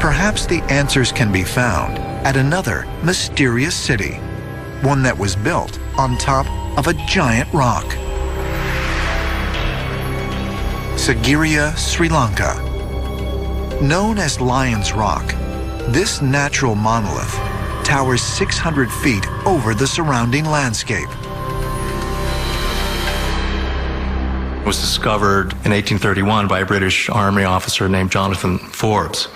Perhaps the answers can be found at another mysterious city, one that was built on top of a giant rock. Sigiriya, Sri Lanka. Known as Lion's Rock, this natural monolith towers 600 feet over the surrounding landscape. It was discovered in 1831 by a British Army officer named Jonathan Forbes.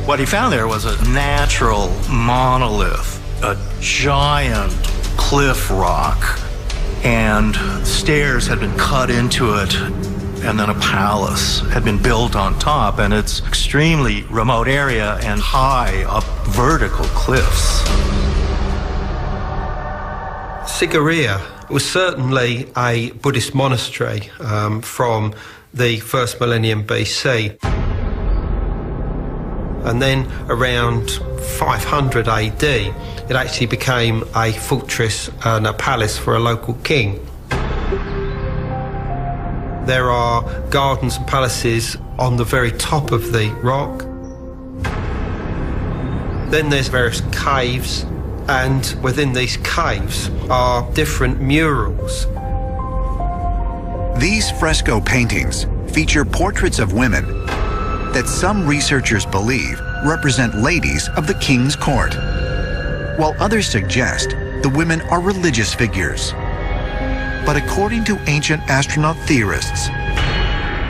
What he found there was a natural monolith, a giant cliff rock, and stairs had been cut into it, and then a palace had been built on top, and it's extremely remote area and high up vertical cliffs. Sigiriya was certainly a Buddhist monastery from the first millennium BC. And then around 500 AD, it actually became a fortress and a palace for a local king. There are gardens and palaces on the very top of the rock. Then there's various caves, and within these caves are different murals. These fresco paintings feature portraits of women that some researchers believe represent ladies of the king's court, while others suggest the women are religious figures. But according to ancient astronaut theorists,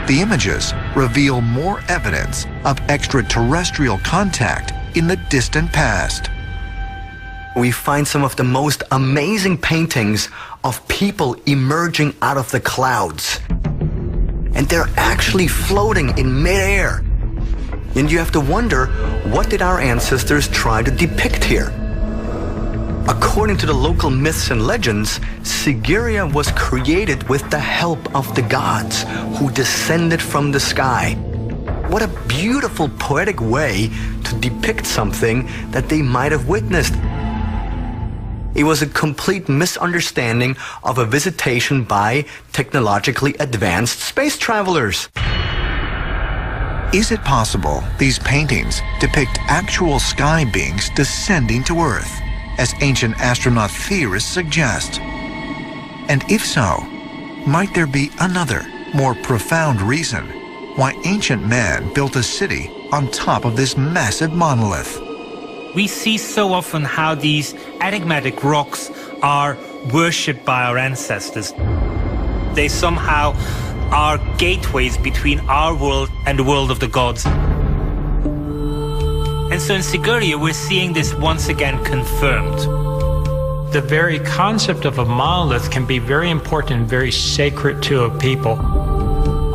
the images reveal more evidence of extraterrestrial contact in the distant past. We find some of the most amazing paintings of people emerging out of the clouds. And they're actually floating in midair. And you have to wonder, what did our ancestors try to depict here? According to the local myths and legends, Sigiriya was created with the help of the gods who descended from the sky. What a beautiful poetic way to depict something that they might have witnessed. It was a complete misunderstanding of a visitation by technologically advanced space travelers. Is it possible these paintings depict actual sky beings descending to Earth, as ancient astronaut theorists suggest? And if so, might there be another, more profound reason why ancient man built a city on top of this massive monolith? We see so often how these enigmatic rocks are worshipped by our ancestors. They somehow are gateways between our world and the world of the gods. And so in Sigiriya, we're seeing this once again confirmed. The very concept of a monolith can be very important and very sacred to a people.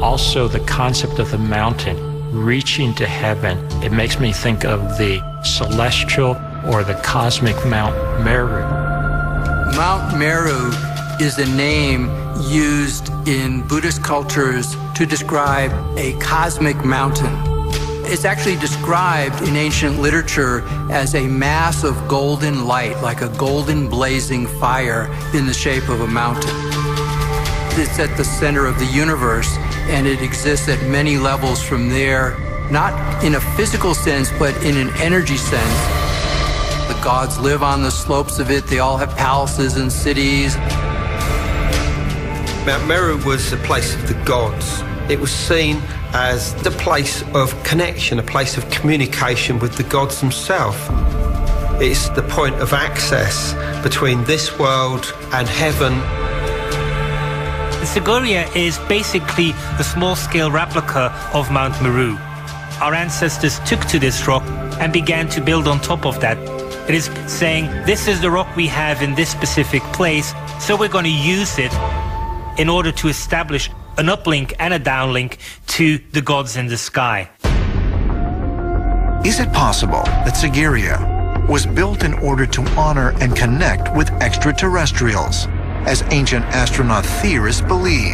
Also, the concept of the mountain reaching to heaven. It makes me think of the celestial or the cosmic Mount Meru. Mount Meru is a name used in Buddhist cultures to describe a cosmic mountain. It's actually described in ancient literature as a mass of golden light, like a golden blazing fire in the shape of a mountain. It's at the center of the universe, and it exists at many levels from there, not in a physical sense, but in an energy sense. The gods live on the slopes of it. They all have palaces and cities. Mount Meru was a place of the gods. It was seen as the place of connection, a place of communication with the gods themselves. It's the point of access between this world and heaven. Sigiriya is basically a small-scale replica of Mount Meru. Our ancestors took to this rock and began to build on top of that. It is saying, this is the rock we have in this specific place, so we're going to use it in order to establish an uplink and a downlink to the gods in the sky. Is it possible that Sigiriya was built in order to honor and connect with extraterrestrials, as ancient astronaut theorists believe?